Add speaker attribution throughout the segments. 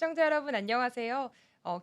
Speaker 1: 시청자 여러분 안녕하세요.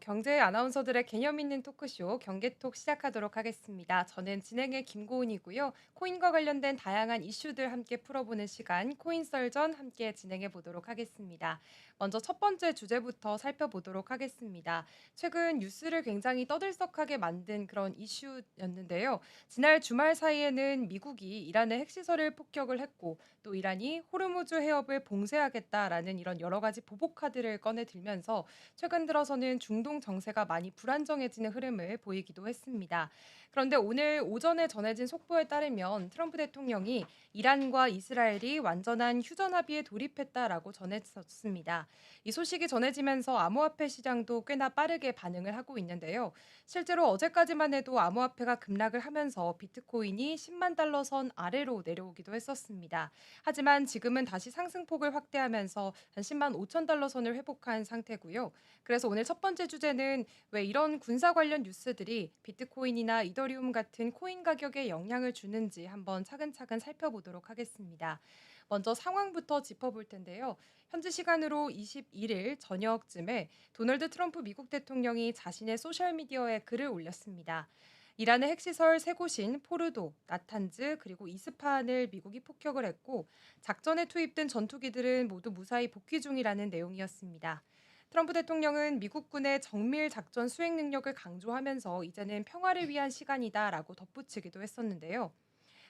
Speaker 1: 경제 아나운서들의 개념 있는 토크쇼 경계톡 시작하도록 하겠습니다. 저는 진행의 김고은이고요. 코인과 관련된 다양한 이슈들 함께 풀어보는 시간 코인 썰전 함께 진행해 보도록 하겠습니다. 먼저 첫 번째 주제부터 살펴보도록 하겠습니다. 최근 뉴스를 굉장히 떠들썩하게 만든 그런 이슈였는데요. 지난 주말 사이에는 미국이 이란의 핵시설을 폭격을 했고 또 이란이 호르무즈 해협을 봉쇄하겠다라는 이런 여러 가지 보복 카드를 꺼내 들면서 최근 들어서는 중동 정세가 많이 불안정해지는 흐름을 보이기도 했습니다. 그런데 오늘 오전에 전해진 속보에 따르면 트럼프 대통령이 이란과 이스라엘이 완전한 휴전 합의에 돌입했다라고 전했었습니다. 이 소식이 전해지면서 암호화폐 시장도 꽤나 빠르게 반응을 하고 있는데요. 실제로 어제까지만 해도 암호화폐가 급락을 하면서 비트코인이 10만 달러 선 아래로 내려오기도 했었습니다. 하지만 지금은 다시 상승폭을 확대하면서 한 10만 5천 달러 선을 회복한 상태고요. 그래서 오늘 첫 번째 주제는 왜 이런 군사 관련 뉴스들이 비트코인이나 이더리움 같은 코인 가격에 영향을 주는지 한번 차근차근 살펴보도록 하겠습니다. 먼저 상황부터 짚어볼 텐데요. 현지 시간으로 21일 저녁쯤에 도널드 트럼프 미국 대통령이 자신의 소셜미디어에 글을 올렸습니다. 이란의 핵시설 세 곳인 포르도, 나탄즈 그리고 이스파한을 미국이 폭격을 했고 작전에 투입된 전투기들은 모두 무사히 복귀 중이라는 내용이었습니다. 트럼프 대통령은 미국군의 정밀 작전 수행 능력을 강조하면서 이제는 평화를 위한 시간이다라고 덧붙이기도 했었는데요.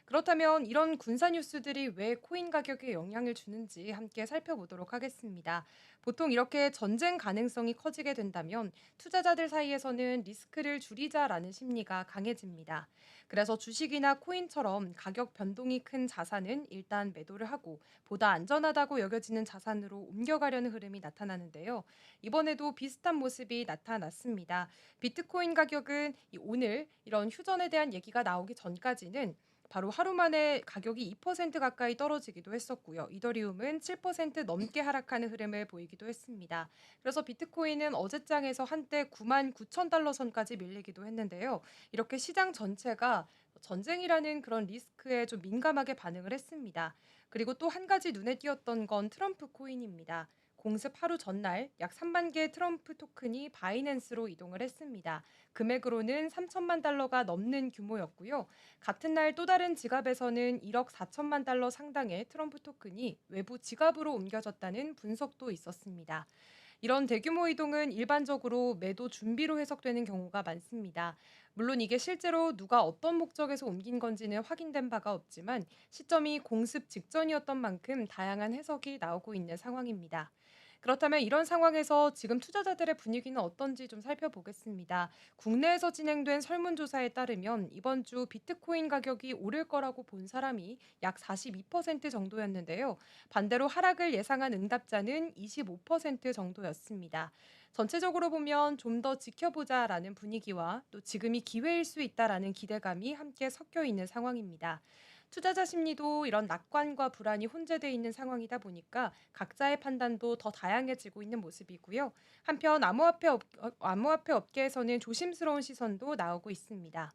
Speaker 1: 그렇다면 이런 군사 뉴스들이 왜 코인 가격에 영향을 주는지 함께 살펴보도록 하겠습니다. 보통 이렇게 전쟁 가능성이 커지게 된다면 투자자들 사이에서는 리스크를 줄이자라는 심리가 강해집니다. 그래서 주식이나 코인처럼 가격 변동이 큰 자산은 일단 매도를 하고 보다 안전하다고 여겨지는 자산으로 옮겨가려는 흐름이 나타나는데요. 이번에도 비슷한 모습이 나타났습니다. 비트코인 가격은 오늘 이런 휴전에 대한 얘기가 나오기 전까지는 바로 하루 만에 가격이 2% 가까이 떨어지기도 했었고요. 이더리움은 7% 넘게 하락하는 흐름을 보이기도 했습니다. 그래서 비트코인은 어제장에서 한때 9만 9천 달러 선까지 밀리기도 했는데요. 이렇게 시장 전체가 전쟁이라는 그런 리스크에 좀 민감하게 반응을 했습니다. 그리고 또 한 가지 눈에 띄었던 건 트럼프 코인입니다. 공습 하루 전날 약 3만 개의 트럼프 토큰이 바이낸스로 이동을 했습니다. 금액으로는 3천만 달러가 넘는 규모였고요. 같은 날 또 다른 지갑에서는 1억 4천만 달러 상당의 트럼프 토큰이 외부 지갑으로 옮겨졌다는 분석도 있었습니다. 이런 대규모 이동은 일반적으로 매도 준비로 해석되는 경우가 많습니다. 물론 이게 실제로 누가 어떤 목적에서 옮긴 건지는 확인된 바가 없지만 시점이 공습 직전이었던 만큼 다양한 해석이 나오고 있는 상황입니다. 그렇다면 이런 상황에서 지금 투자자들의 분위기는 어떤지 좀 살펴보겠습니다. 국내에서 진행된 설문조사에 따르면 이번 주 비트코인 가격이 오를 거라고 본 사람이 약 42% 정도였는데요. 반대로 하락을 예상한 응답자는 25% 정도였습니다. 전체적으로 보면 좀 더 지켜보자라는 분위기와 또 지금이 기회일 수 있다라는 기대감이 함께 섞여 있는 상황입니다. 투자자 심리도 이런 낙관과 불안이 혼재되어 있는 상황이다 보니까 각자의 판단도 더 다양해지고 있는 모습이고요. 한편 암호화폐 업계에서는 조심스러운 시선도 나오고 있습니다.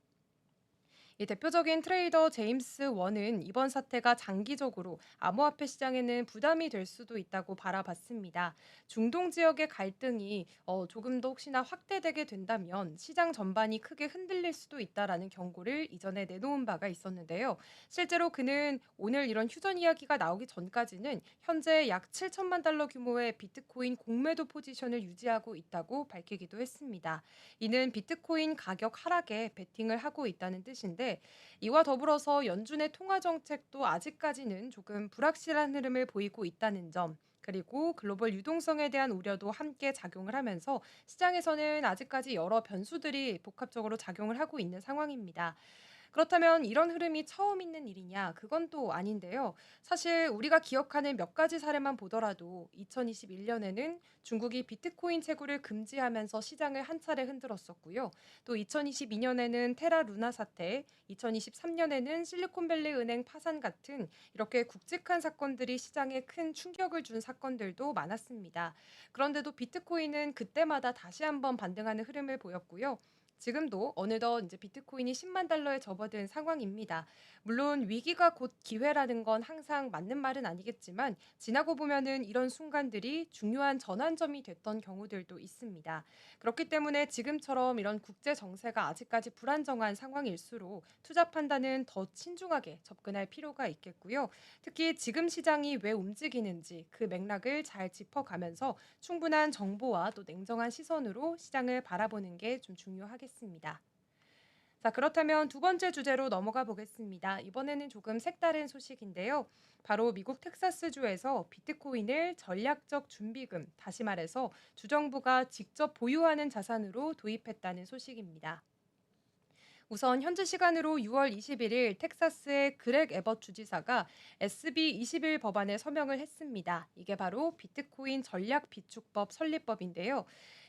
Speaker 1: 이 대표적인 트레이더 제임스 원은 이번 사태가 장기적으로 암호화폐 시장에는 부담이 될 수도 있다고 바라봤습니다. 중동 지역의 갈등이 조금 더 혹시나 확대되게 된다면 시장 전반이 크게 흔들릴 수도 있다라는 경고를 이전에 내놓은 바가 있었는데요. 실제로 그는 오늘 이런 휴전 이야기가 나오기 전까지는 현재 약 7천만 달러 규모의 비트코인 공매도 포지션을 유지하고 있다고 밝히기도 했습니다. 이는 비트코인 가격 하락에 베팅을 하고 있다는 뜻인데 이와 더불어서 연준의 통화 정책도 아직까지는 조금 불확실한 흐름을 보이고 있다는 점 그리고 글로벌 유동성에 대한 우려도 함께 작용을 하면서 시장에서는 아직까지 여러 변수들이 복합적으로 작용을 하고 있는 상황입니다. 그렇다면 이런 흐름이 처음 있는 일이냐? 그건 또 아닌데요. 사실 우리가 기억하는 몇 가지 사례만 보더라도 2021년에는 중국이 비트코인 채굴을 금지하면서 시장을 한 차례 흔들었었고요. 또 2022년에는 테라 루나 사태, 2023년에는 실리콘밸리 은행 파산 같은 이렇게 굵직한 사건들이 시장에 큰 충격을 준 사건들도 많았습니다. 그런데도 비트코인은 그때마다 다시 한번 반등하는 흐름을 보였고요. 지금도 어느덧 이제 비트코인이 10만 달러에 접어든 상황입니다. 물론 위기가 곧 기회라는 건 항상 맞는 말은 아니겠지만 지나고 보면은 이런 순간들이 중요한 전환점이 됐던 경우들도 있습니다. 그렇기 때문에 지금처럼 이런 국제 정세가 아직까지 불안정한 상황일수록 투자 판단은 더 신중하게 접근할 필요가 있겠고요. 특히 지금 시장이 왜 움직이는지 그 맥락을 잘 짚어가면서 충분한 정보와 또 냉정한 시선으로 시장을 바라보는 게 좀 중요하겠습니다. 자, 그렇다면 두 번째 주제로 넘어가 보겠습니다. 이번에는 조금 색다른 소식인데요. 바로 미국 텍사스주에서 비트코인을 전략적 준비금, 다시 말해서 주정부가 직접 보유하는 자산으로 도입했다는 소식입니다. 우선 현지 시간으로 6월 21일 텍사스의 그렉 에벗 주지사가 SB 21 법안에 서명을 했습니다. 이게 바로 비트코인 전략 비축법 설립법인데요.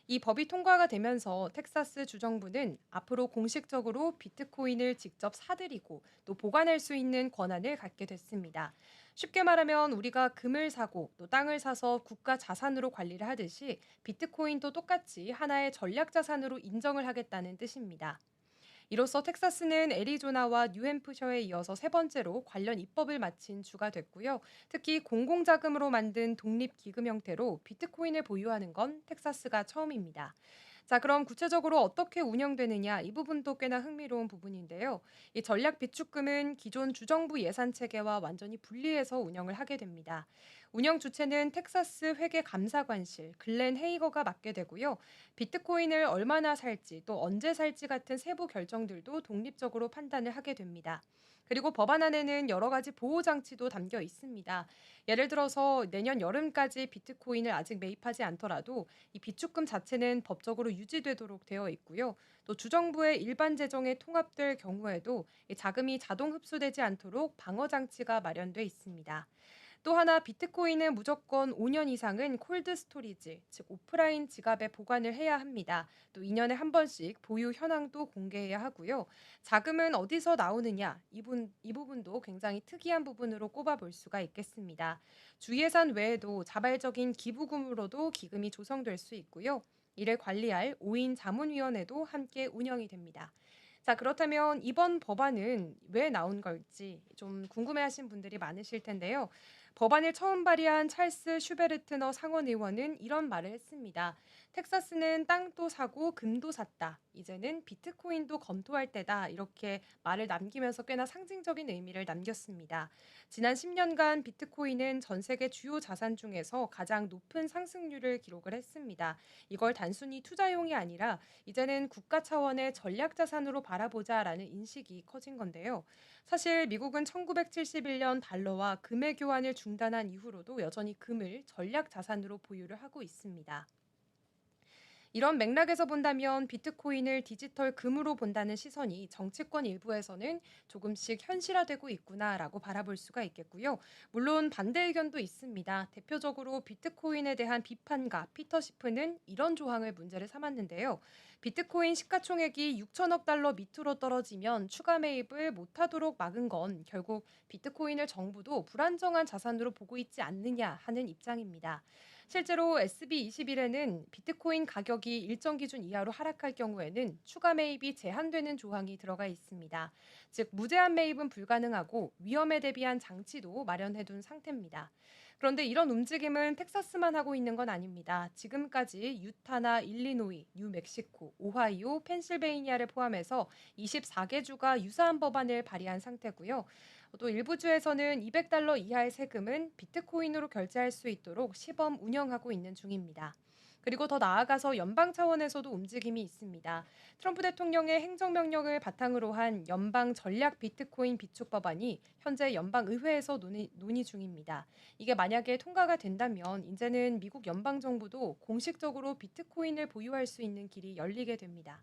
Speaker 1: 이 법이 통과가 되면서 텍사스 주정부는 앞으로 공식적으로 비트코인을 직접 사들이고 또 보관할 수 있는 권한을 갖게 됐습니다. 쉽게 말하면 우리가 금을 사고 또 땅을 사서 국가 자산으로 관리를 하듯이 비트코인도 똑같이 하나의 전략 자산으로 인정을 하겠다는 뜻입니다. 이로써 텍사스는 애리조나와 뉴햄프셔에 이어서 세 번째로 관련 입법을 마친 주가 됐고요. 특히 공공자금으로 만든 독립기금 형태로 비트코인을 보유하는 건 텍사스가 처음입니다. 자, 그럼 구체적으로 어떻게 운영되느냐 이 부분도 꽤나 흥미로운 부분인데요. 이 전략 비축금은 기존 주정부 예산 체계와 완전히 분리해서 운영을 하게 됩니다. 운영 주체는 텍사스 회계 감사관실 글렌 헤이거가 맡게 되고요. 비트코인을 얼마나 살지 또 언제 살지 같은 세부 결정들도 독립적으로 판단을 하게 됩니다. 그리고 법안 안에는 여러 가지 보호 장치도 담겨 있습니다. 예를 들어서 내년 여름까지 비트코인을 아직 매입하지 않더라도 이 비축금 자체는 법적으로 유지되도록 되어 있고요. 또 주정부의 일반 재정에 통합될 경우에도 이 자금이 자동 흡수되지 않도록 방어 장치가 마련돼 있습니다. 또 하나 비트코인은 무조건 5년 이상은 콜드 스토리지, 즉 오프라인 지갑에 보관을 해야 합니다. 또 2년에 한 번씩 보유 현황도 공개해야 하고요. 자금은 어디서 나오느냐? 이 부분도 굉장히 특이한 부분으로 꼽아볼 수가 있겠습니다. 주예산 외에도 자발적인 기부금으로도 기금이 조성될 수 있고요. 이를 관리할 5인 자문위원회도 함께 운영이 됩니다. 자, 그렇다면 이번 법안은 왜 나온 걸지 좀 궁금해하신 분들이 많으실 텐데요. 법안을 처음 발의한 찰스 슈베르트너 상원 의원은 이런 말을 했습니다. 텍사스는 땅도 사고 금도 샀다. 이제는 비트코인도 검토할 때다. 이렇게 말을 남기면서 꽤나 상징적인 의미를 남겼습니다. 지난 10년간 비트코인은 전 세계 주요 자산 중에서 가장 높은 상승률을 기록을 했습니다. 이걸 단순히 투자용이 아니라 이제는 국가 차원의 전략 자산으로 바라보자라는 인식이 커진 건데요. 사실 미국은 1971년 달러와 금의 교환을 중단한 이후로도 여전히 금을 전략 자산으로 보유를 하고 있습니다. 이런 맥락에서 본다면 비트코인을 디지털 금으로 본다는 시선이 정치권 일부에서는 조금씩 현실화되고 있구나라고 바라볼 수가 있겠고요. 물론 반대 의견도 있습니다. 대표적으로 비트코인에 대한 비판가 피터 시프는 이런 조항을 문제를 삼았는데요. 비트코인 시가총액이 6천억 달러 밑으로 떨어지면 추가 매입을 못하도록 막은 건 결국 비트코인을 정부도 불안정한 자산으로 보고 있지 않느냐 하는 입장입니다. 실제로 SB21에는 비트코인 가격이 일정 기준 이하로 하락할 경우에는 추가 매입이 제한되는 조항이 들어가 있습니다. 즉, 무제한 매입은 불가능하고 위험에 대비한 장치도 마련해둔 상태입니다. 그런데 이런 움직임은 텍사스만 하고 있는 건 아닙니다. 지금까지 유타나 일리노이, 뉴멕시코, 오하이오, 펜실베이니아를 포함해서 24개 주가 유사한 법안을 발의한 상태고요. 또 일부 주에서는 200달러 이하의 세금은 비트코인으로 결제할 수 있도록 시범 운영하고 있는 중입니다. 그리고 더 나아가서 연방 차원에서도 움직임이 있습니다. 트럼프 대통령의 행정명령을 바탕으로 한 연방 전략 비트코인 비축 법안이 현재 연방 의회에서 논의 중입니다. 이게 만약에 통과가 된다면 이제는 미국 연방 정부도 공식적으로 비트코인을 보유할 수 있는 길이 열리게 됩니다.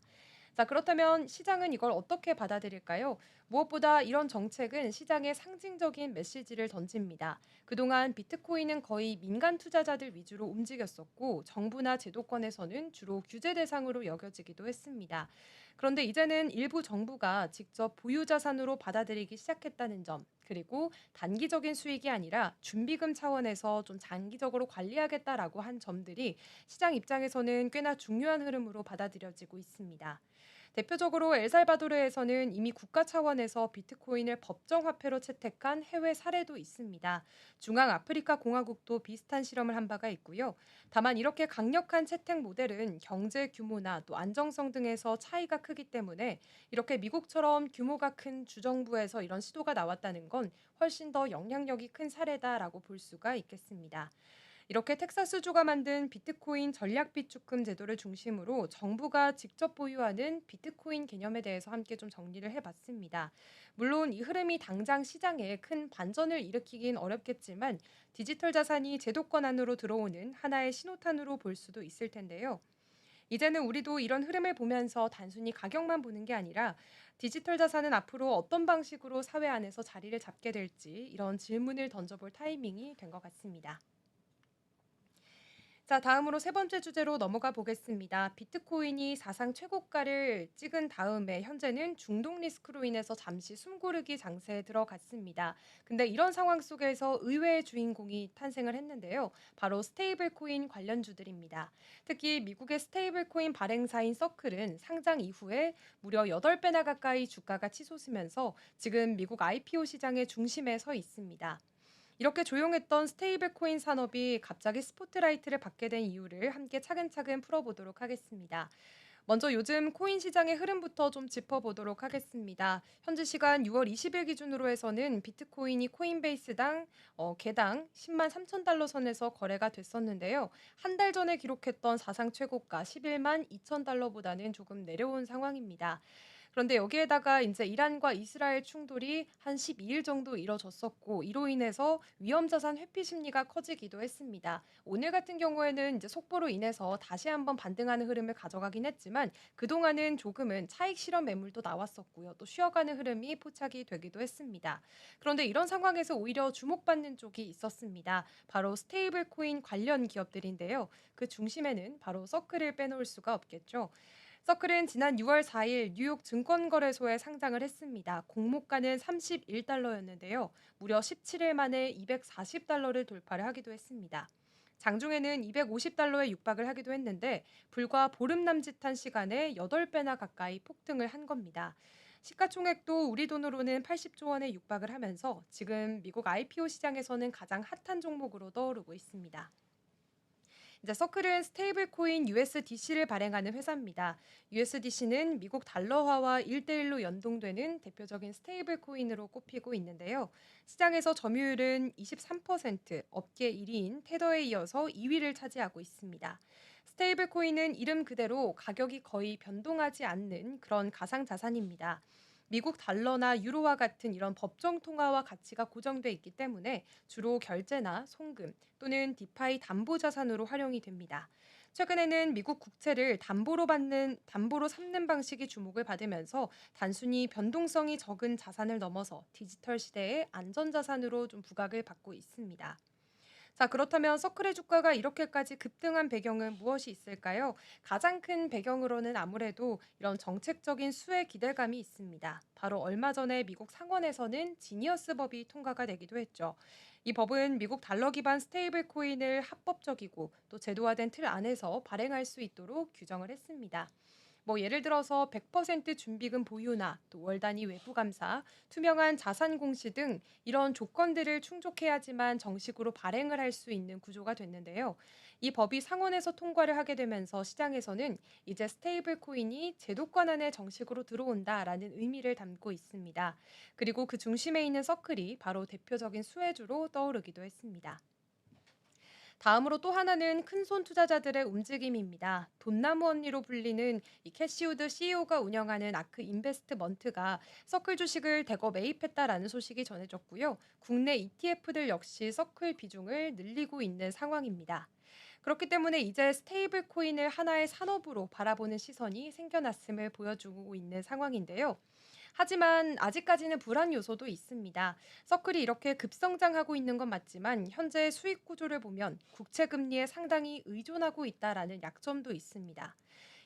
Speaker 1: 자, 그렇다면 시장은 이걸 어떻게 받아들일까요? 무엇보다 이런 정책은 시장에 상징적인 메시지를 던집니다. 그동안 비트코인은 거의 민간 투자자들 위주로 움직였었고 정부나 제도권에서는 주로 규제 대상으로 여겨지기도 했습니다. 그런데 이제는 일부 정부가 직접 보유 자산으로 받아들이기 시작했다는 점, 그리고 단기적인 수익이 아니라 준비금 차원에서 좀 장기적으로 관리하겠다라고 한 점들이 시장 입장에서는 꽤나 중요한 흐름으로 받아들여지고 있습니다. 대표적으로 엘살바도르에서는 이미 국가 차원에서 비트코인을 법정 화폐로 채택한 해외 사례도 있습니다. 중앙 아프리카 공화국도 비슷한 실험을 한 바가 있고요. 다만 이렇게 강력한 채택 모델은 경제 규모나 또 안정성 등에서 차이가 크기 때문에 이렇게 미국처럼 규모가 큰 주정부에서 이런 시도가 나왔다는 건 훨씬 더 영향력이 큰 사례다라고 볼 수가 있겠습니다. 이렇게 텍사스주가 만든 비트코인 전략 비축금 제도를 중심으로 정부가 직접 보유하는 비트코인 개념에 대해서 함께 좀 정리를 해봤습니다. 물론 이 흐름이 당장 시장에 큰 반전을 일으키긴 어렵겠지만 디지털 자산이 제도권 안으로 들어오는 하나의 신호탄으로 볼 수도 있을 텐데요. 이제는 우리도 이런 흐름을 보면서 단순히 가격만 보는 게 아니라 디지털 자산은 앞으로 어떤 방식으로 사회 안에서 자리를 잡게 될지 이런 질문을 던져볼 타이밍이 된 것 같습니다. 자, 다음으로 세 번째 주제로 넘어가 보겠습니다. 비트코인이 사상 최고가를 찍은 다음에 현재는 중독 리스크로 인해서 잠시 숨고르기 장세에 들어갔습니다. 근데 이런 상황 속에서 의외의 주인공이 탄생을 했는데요. 바로 스테이블 코인 관련주들입니다. 특히 미국의 스테이블 코인 발행사인 서클은 상장 이후에 무려 8배나 가까이 주가가 치솟으면서 지금 미국 IPO 시장의 중심에 서 있습니다. 이렇게 조용했던 스테이블 코인 산업이 갑자기 스포트라이트를 받게 된 이유를 함께 차근차근 풀어보도록 하겠습니다. 먼저 요즘 코인 시장의 흐름부터 좀 짚어보도록 하겠습니다. 현지 시간 6월 20일 기준으로 해서는 비트코인이 코인베이스당 개당 10만 3천 달러 선에서 거래가 됐었는데요. 한 달 전에 기록했던 사상 최고가 11만 2천 달러보다는 조금 내려온 상황입니다. 그런데 여기에다가 이제 이란과 이스라엘 충돌이 한 12일 정도 이뤄졌었고 이로 인해서 위험 자산 회피 심리가 커지기도 했습니다. 오늘 같은 경우에는 이제 속보로 인해서 다시 한번 반등하는 흐름을 가져가긴 했지만 그동안은 조금은 차익 실현 매물도 나왔었고요. 또 쉬어가는 흐름이 포착이 되기도 했습니다. 그런데 이런 상황에서 오히려 주목받는 쪽이 있었습니다. 바로 스테이블 코인 관련 기업들인데요. 그 중심에는 바로 서클을 빼놓을 수가 없겠죠. 서클은 지난 6월 4일 뉴욕 증권거래소에 상장을 했습니다. 공모가는 31달러였는데요. 무려 17일 만에 240달러를 돌파를 하기도 했습니다. 장중에는 250달러에 육박을 하기도 했는데 불과 보름 남짓한 시간에 8배나 가까이 폭등을 한 겁니다. 시가총액도 우리 돈으로는 80조 원에 육박을 하면서 지금 미국 IPO 시장에서는 가장 핫한 종목으로 떠오르고 있습니다. 이제 서클은 스테이블 코인 USDC를 발행하는 회사입니다. USDC는 미국 달러화와 1대1로 연동되는 대표적인 스테이블 코인으로 꼽히고 있는데요. 시장에서 점유율은 23%, 업계 1위인 테더에 이어서 2위를 차지하고 있습니다. 스테이블 코인은 이름 그대로 가격이 거의 변동하지 않는 그런 가상 자산입니다. 미국 달러나 유로와 같은 이런 법정 통화와 가치가 고정돼 있기 때문에 주로 결제나 송금 또는 디파이 담보 자산으로 활용이 됩니다. 최근에는 미국 국채를 담보로 삼는 방식이 주목을 받으면서 단순히 변동성이 적은 자산을 넘어서 디지털 시대의 안전 자산으로 좀 부각을 받고 있습니다. 자, 그렇다면 서클의 주가가 이렇게까지 급등한 배경은 무엇이 있을까요? 가장 큰 배경으로는 아무래도 이런 정책적인 수혜 기대감이 있습니다. 바로 얼마 전에 미국 상원에서는 지니어스 법이 통과가 되기도 했죠. 이 법은 미국 달러 기반 스테이블 코인을 합법적이고 또 제도화된 틀 안에서 발행할 수 있도록 규정을 했습니다. 뭐 예를 들어서 100% 준비금 보유나 또 월 단위 외부 감사, 투명한 자산 공시 등 이런 조건들을 충족해야지만 정식으로 발행을 할 수 있는 구조가 됐는데요. 이 법이 상원에서 통과를 하게 되면서 시장에서는 이제 스테이블 코인이 제도권 안에 정식으로 들어온다라는 의미를 담고 있습니다. 그리고 그 중심에 있는 서클이 바로 대표적인 수혜주로 떠오르기도 했습니다. 다음으로 또 하나는 큰손 투자자들의 움직임입니다. 돈나무 언니로 불리는 이 캐시우드 CEO가 운영하는 아크 인베스트먼트가 서클 주식을 대거 매입했다라는 소식이 전해졌고요. 국내 ETF들 역시 서클 비중을 늘리고 있는 상황입니다. 그렇기 때문에 이제 스테이블 코인을 하나의 산업으로 바라보는 시선이 생겨났음을 보여주고 있는 상황인데요. 하지만 아직까지는 불안 요소도 있습니다. 서클이 이렇게 급성장하고 있는 건 맞지만 현재 수익 구조를 보면 국채 금리에 상당히 의존하고 있다라는 약점도 있습니다.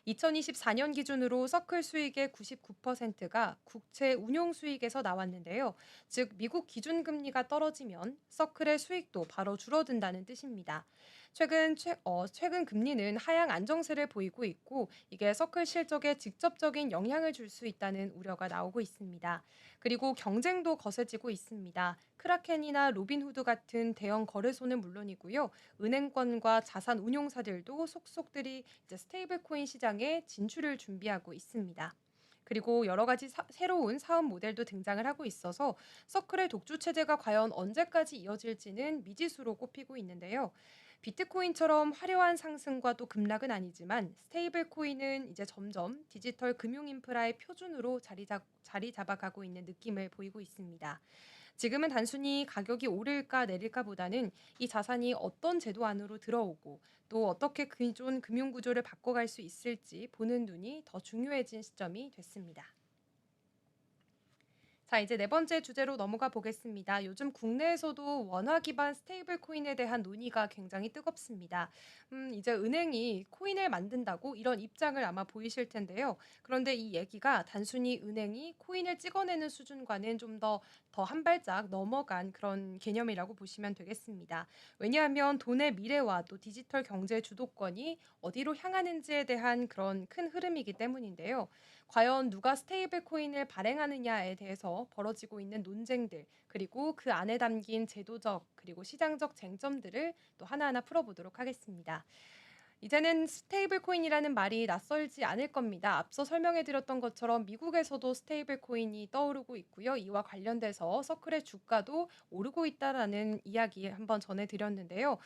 Speaker 1: 2024년 기준으로 서클 수익의 99%가 국채 운용 수익에서 나왔는데요. 즉 미국 기준 금리가 떨어지면 서클의 수익도 바로 줄어든다는 뜻입니다. 최근 금리는 하향 안정세를 보이고 있고 이게 서클 실적에 직접적인 영향을 줄 수 있다는 우려가 나오고 있습니다. 그리고 경쟁도 거세지고 있습니다. 크라켄이나 로빈후드 같은 대형 거래소는 물론이고요. 은행권과 자산 운용사들도 속속들이 이제 스테이블 코인 시장에 진출을 준비하고 있습니다. 그리고 여러 가지 새로운 사업 모델도 등장을 하고 있어서 서클의 독주 체제가 과연 언제까지 이어질지는 미지수로 꼽히고 있는데요. 비트코인처럼 화려한 상승과 또 급락은 아니지만 스테이블 코인은 이제 점점 디지털 금융 인프라의 표준으로 자리 잡아가고 있는 느낌을 보이고 있습니다. 지금은 단순히 가격이 오를까 내릴까 보다는 이 자산이 어떤 제도 안으로 들어오고 또 어떻게 기존 금융 구조를 바꿔갈 수 있을지 보는 눈이 더 중요해진 시점이 됐습니다. 자, 이제 네 번째 주제로 넘어가 보겠습니다. 요즘 국내에서도 원화 기반 스테이블 코인에 대한 논의가 굉장히 뜨겁습니다. 이제 은행이 코인을 만든다고 이런 입장을 아마 보이실 텐데요. 그런데 이 얘기가 단순히 은행이 코인을 찍어내는 수준과는 좀 더 한 발짝 넘어간 그런 개념이라고 보시면 되겠습니다. 왜냐하면 돈의 미래와 또 디지털 경제 주도권이 어디로 향하는지에 대한 그런 큰 흐름이기 때문인데요. 과연 누가 스테이블 코인을 발행하느냐에 대해서 벌어지고 있는 논쟁들, 그리고 그 안에 담긴 제도적 그리고 시장적 쟁점들을 또 하나하나 풀어보도록 하겠습니다. 이제는 스테이블 코인이라는 말이 낯설지 않을 겁니다. 앞서 설명해 드렸던 것처럼 미국에서도 스테이블 코인이 떠오르고 있고요. 이와 관련돼서 서클의 주가도 오르고 있다라는 이야기 한번 전해 드렸는데요.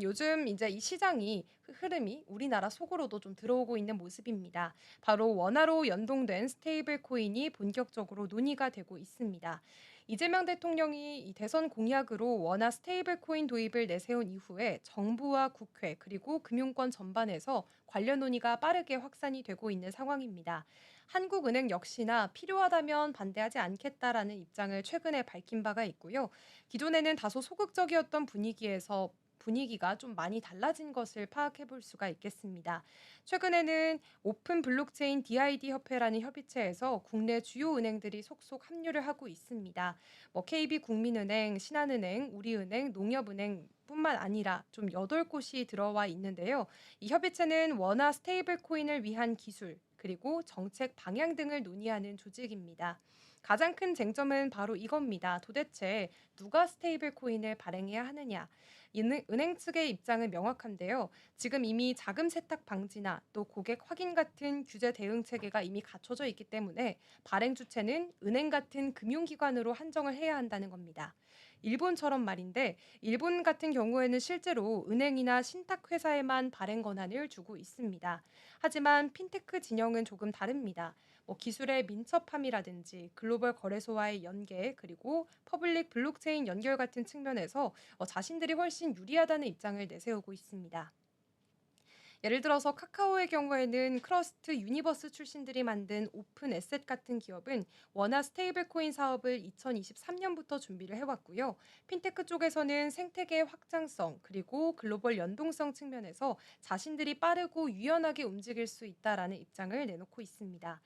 Speaker 1: 요즘 이제 이 시장이 흐름이 우리나라 속으로도 좀 들어오고 있는 모습입니다. 바로 원화로 연동된 스테이블 코인이 본격적으로 논의가 되고 있습니다. 이재명 대통령이 이 대선 공약으로 원화 스테이블 코인 도입을 내세운 이후에 정부와 국회 그리고 금융권 전반에서 관련 논의가 빠르게 확산이 되고 있는 상황입니다. 한국은행 역시나 필요하다면 반대하지 않겠다라는 입장을 최근에 밝힌 바가 있고요. 기존에는 다소 소극적이었던 분위기가 좀 많이 달라진 것을 파악해 볼 수가 있겠습니다. 최근에는 오픈 블록체인 DID 협회라는 협의체에서 국내 주요 은행들이 속속 합류를 하고 있습니다. KB국민은행, 신한은행, 우리은행, 농협은행 뿐만 아니라 좀 8곳이 들어와 있는데요. 이 협의체는 원화 스테이블 코인을 위한 기술, 그리고 정책 방향 등을 논의하는 조직입니다. 가장 큰 쟁점은 바로 이겁니다. 도대체 누가 스테이블 코인을 발행해야 하느냐? 은행 측의 입장은 명확한데요. 지금 이미 자금 세탁 방지나 또 고객 확인 같은 규제 대응 체계가 이미 갖춰져 있기 때문에 발행 주체는 은행 같은 금융기관으로 한정을 해야 한다는 겁니다. 일본처럼 말인데 일본 같은 경우에는 실제로 은행이나 신탁회사에만 발행 권한을 주고 있습니다. 하지만 핀테크 진영은 조금 다릅니다. 기술의 민첩함이라든지 글로벌 거래소와의 연계 그리고 퍼블릭 블록체인 연결 같은 측면에서 자신들이 훨씬 유리하다는 입장을 내세우고 있습니다. 예를 들어서 카카오의 경우에는 크러스트 유니버스 출신들이 만든 오픈 에셋 같은 기업은 원화 스테이블 코인 사업을 2023년부터 준비를 해왔고요. 핀테크 쪽에서는 생태계 확장성 그리고 글로벌 연동성 측면에서 자신들이 빠르고 유연하게 움직일 수 있다라는 입장을 내놓고 있습니다.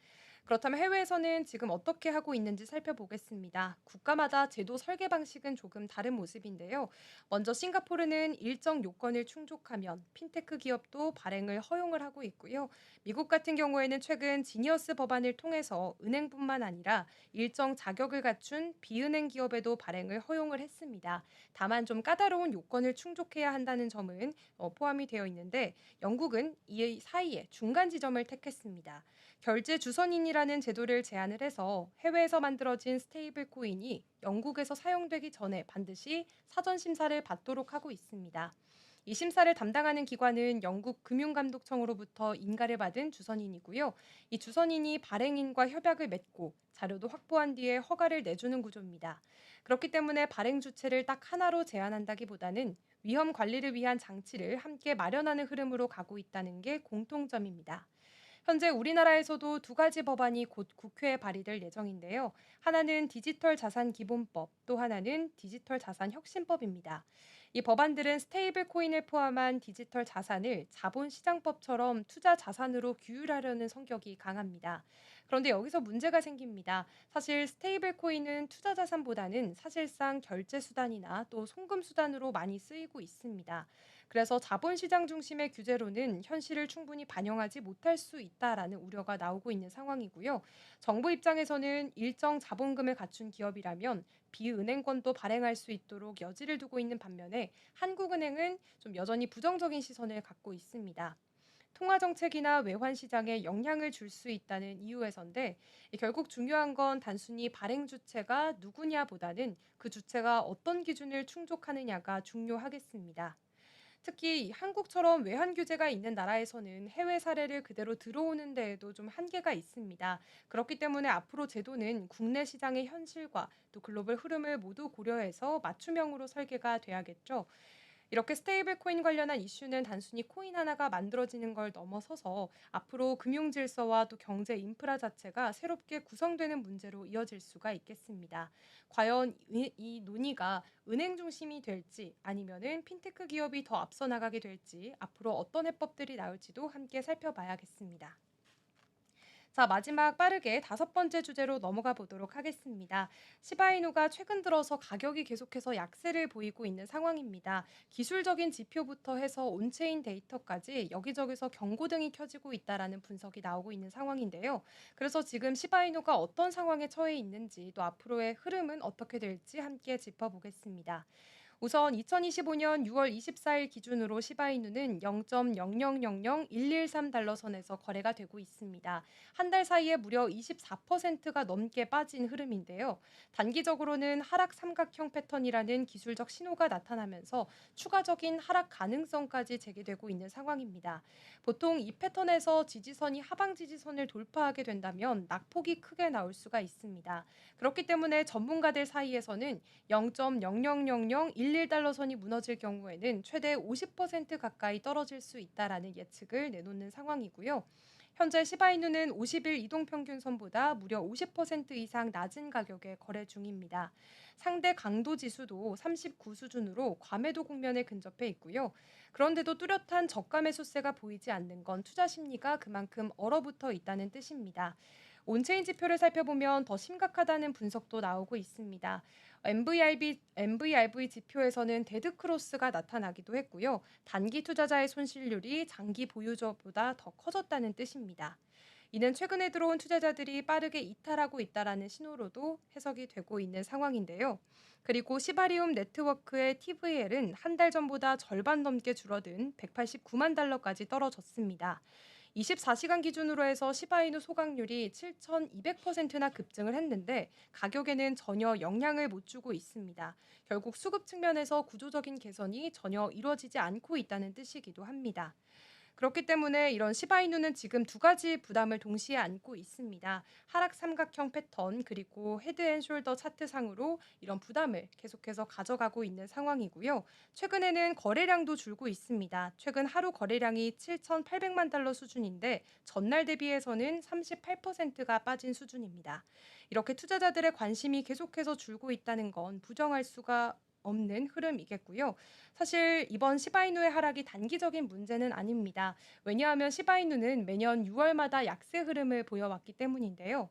Speaker 1: 그렇다면 해외에서는 지금 어떻게 하고 있는지 살펴보겠습니다. 국가마다 제도 설계 방식은 조금 다른 모습인데요. 먼저 싱가포르는 일정 요건을 충족하면 핀테크 기업도 발행을 허용을 하고 있고요. 미국 같은 경우에는 최근 지니어스 법안을 통해서 은행뿐만 아니라 일정 자격을 갖춘 비은행 기업에도 발행을 허용을 했습니다. 다만 좀 까다로운 요건을 충족해야 한다는 점은 포함이 되어 있는데 영국은 이 사이에 중간 지점을 택했습니다. 결제 주선인이라는 제도를 제안을 해서 해외에서 만들어진 스테이블 코인이 영국에서 사용되기 전에 반드시 사전 심사를 받도록 하고 있습니다. 이 심사를 담당하는 기관은 영국 금융감독청으로부터 인가를 받은 주선인이고요. 이 주선인이 발행인과 협약을 맺고 자료도 확보한 뒤에 허가를 내주는 구조입니다. 그렇기 때문에 발행 주체를 딱 하나로 제한한다기보다는 위험 관리를 위한 장치를 함께 마련하는 흐름으로 가고 있다는 게 공통점입니다. 현재 우리나라에서도 두 가지 법안이 곧 국회에 발의될 예정인데요. 하나는 디지털 자산 기본법, 또 하나는 디지털 자산 혁신법입니다. 이 법안들은 스테이블 코인을 포함한 디지털 자산을 자본시장법처럼 투자 자산으로 규율하려는 성격이 강합니다. 그런데 여기서 문제가 생깁니다. 사실 스테이블 코인은 투자 자산보다는 사실상 결제 수단이나 또 송금 수단으로 많이 쓰이고 있습니다. 그래서 자본시장 중심의 규제로는 현실을 충분히 반영하지 못할 수 있다라는 우려가 나오고 있는 상황이고요. 정부 입장에서는 일정 자본금을 갖춘 기업이라면 비은행권도 발행할 수 있도록 여지를 두고 있는 반면에 한국은행은 좀 여전히 부정적인 시선을 갖고 있습니다. 통화 정책이나 외환 시장에 영향을 줄 수 있다는 이유에서인데 결국 중요한 건 단순히 발행 주체가 누구냐보다는 그 주체가 어떤 기준을 충족하느냐가 중요하겠습니다. 특히 한국처럼 외환 규제가 있는 나라에서는 해외 사례를 그대로 들어오는 데에도 좀 한계가 있습니다. 그렇기 때문에 앞으로 제도는 국내 시장의 현실과 또 글로벌 흐름을 모두 고려해서 맞춤형으로 설계가 돼야겠죠. 이렇게 스테이블 코인 관련한 이슈는 단순히 코인 하나가 만들어지는 걸 넘어서서 앞으로 금융 질서와 또 경제 인프라 자체가 새롭게 구성되는 문제로 이어질 수가 있겠습니다. 과연 이 논의가 은행 중심이 될지 아니면은 핀테크 기업이 더 앞서 나가게 될지 앞으로 어떤 해법들이 나올지도 함께 살펴봐야겠습니다. 자, 마지막 빠르게 다섯 번째 주제로 넘어가 보도록 하겠습니다. 시바이누가 최근 들어서 가격이 계속해서 약세를 보이고 있는 상황입니다. 기술적인 지표부터 해서 온체인 데이터까지 여기저기서 경고등이 켜지고 있다라는 분석이 나오고 있는 상황인데요. 그래서 지금 시바이누가 어떤 상황에 처해 있는지 또 앞으로의 흐름은 어떻게 될지 함께 짚어보겠습니다. 우선 2025년 6월 24일 기준으로 시바이누는 0.0000113달러 선에서 거래가 되고 있습니다. 한 달 사이에 무려 24%가 넘게 빠진 흐름인데요. 단기적으로는 하락 삼각형 패턴이라는 기술적 신호가 나타나면서 추가적인 하락 가능성까지 제기되고 있는 상황입니다. 보통 이 패턴에서 지지선이 하방 지지선을 돌파하게 된다면 낙폭이 크게 나올 수가 있습니다. 그렇기 때문에 전문가들 사이에서는 0.000011달러 선이 무너질 경우에는 최대 50% 가까이 떨어질 수 있다라는 예측을 내놓는 상황이고요. 현재 시바이누는 50일 이동평균선보다 무려 50% 이상 낮은 가격에 거래 중입니다. 상대 강도 지수도 39 수준으로 과매도 국면에 근접해 있고요. 그런데도 뚜렷한 저가 매수세가 보이지 않는 건 투자 심리가 그만큼 얼어붙어 있다는 뜻입니다. 온체인 지표를 살펴보면 더 심각하다는 분석도 나오고 있습니다. MVRV 지표에서는 데드크로스가 나타나기도 했고요. 단기 투자자의 손실률이 장기 보유자보다 더 커졌다는 뜻입니다. 이는 최근에 들어온 투자자들이 빠르게 이탈하고 있다라는 신호로도 해석이 되고 있는 상황인데요. 그리고 시바리움 네트워크의 TVL은 한 달 전보다 절반 넘게 줄어든 189만 달러까지 떨어졌습니다. 24시간 기준으로 해서 시바이누 소각률이 7,200%나 급증을 했는데 가격에는 전혀 영향을 못 주고 있습니다. 결국 수급 측면에서 구조적인 개선이 전혀 이루어지지 않고 있다는 뜻이기도 합니다. 그렇기 때문에 이런 시바이누는 지금 두 가지 부담을 동시에 안고 있습니다. 하락 삼각형 패턴 그리고 헤드앤숄더 차트상으로 이런 부담을 계속해서 가져가고 있는 상황이고요. 최근에는 거래량도 줄고 있습니다. 최근 하루 거래량이 7,800만 달러 수준인데 전날 대비해서는 38%가 빠진 수준입니다. 이렇게 투자자들의 관심이 계속해서 줄고 있다는 건 부정할 수가 없는 흐름이겠고요. 사실 이번 시바이누의 하락이 단기적인 문제는 아닙니다. 왜냐하면 시바이누는 매년 6월마다 약세 흐름을 보여왔기 때문인데요.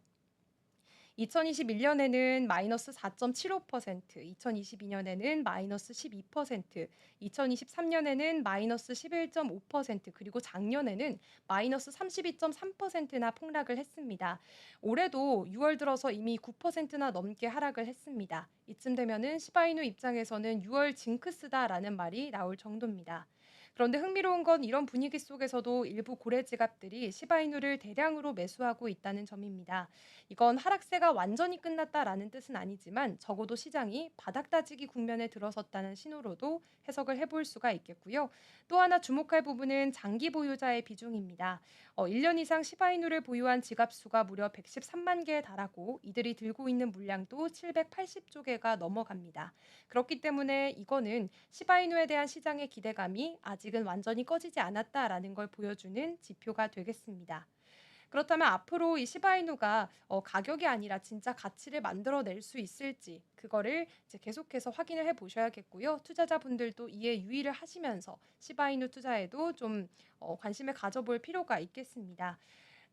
Speaker 1: 2021년에는 마이너스 4.75%, 2022년에는 마이너스 12%, 2023년에는 마이너스 11.5%, 그리고 작년에는 마이너스 32.3%나 폭락을 했습니다. 올해도 6월 들어서 이미 9%나 넘게 하락을 했습니다. 이쯤 되면은 시바이누 입장에서는 6월 징크스다라는 말이 나올 정도입니다. 그런데 흥미로운 건 이런 분위기 속에서도 일부 고래 지갑들이 시바이누를 대량으로 매수하고 있다는 점입니다. 이건 하락세가 완전히 끝났다라는 뜻은 아니지만 적어도 시장이 바닥 다지기 국면에 들어섰다는 신호로도 해석을 해볼 수가 있겠고요. 또 하나 주목할 부분은 장기 보유자의 비중입니다. 1년 이상 시바이누를 보유한 지갑 수가 무려 113만 개에 달하고 이들이 들고 있는 물량도 780조 개가 넘어갑니다. 그렇기 때문에 이거는 시바이누에 대한 시장의 기대감이 아직은 완전히 꺼지지 않았다라는 걸 보여주는 지표가 되겠습니다. 그렇다면 앞으로 이 시바이누가 가격이 아니라 진짜 가치를 만들어낼 수 있을지 그거를 이제 계속해서 확인을 해 보셔야겠고요. 투자자분들도 이에 유의를 하시면서 시바이누 투자에도 좀 관심을 가져볼 필요가 있겠습니다.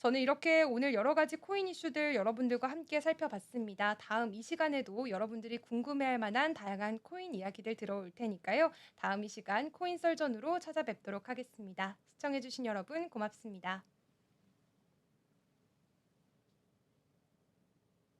Speaker 1: 저는 이렇게 오늘 여러 가지 코인 이슈들 여러분들과 함께 살펴봤습니다. 다음 이 시간에도 여러분들이 궁금해할 만한 다양한 코인 이야기들 들어올 테니까요. 다음 이 시간 코인 썰전으로 찾아뵙도록 하겠습니다. 시청해주신 여러분 고맙습니다.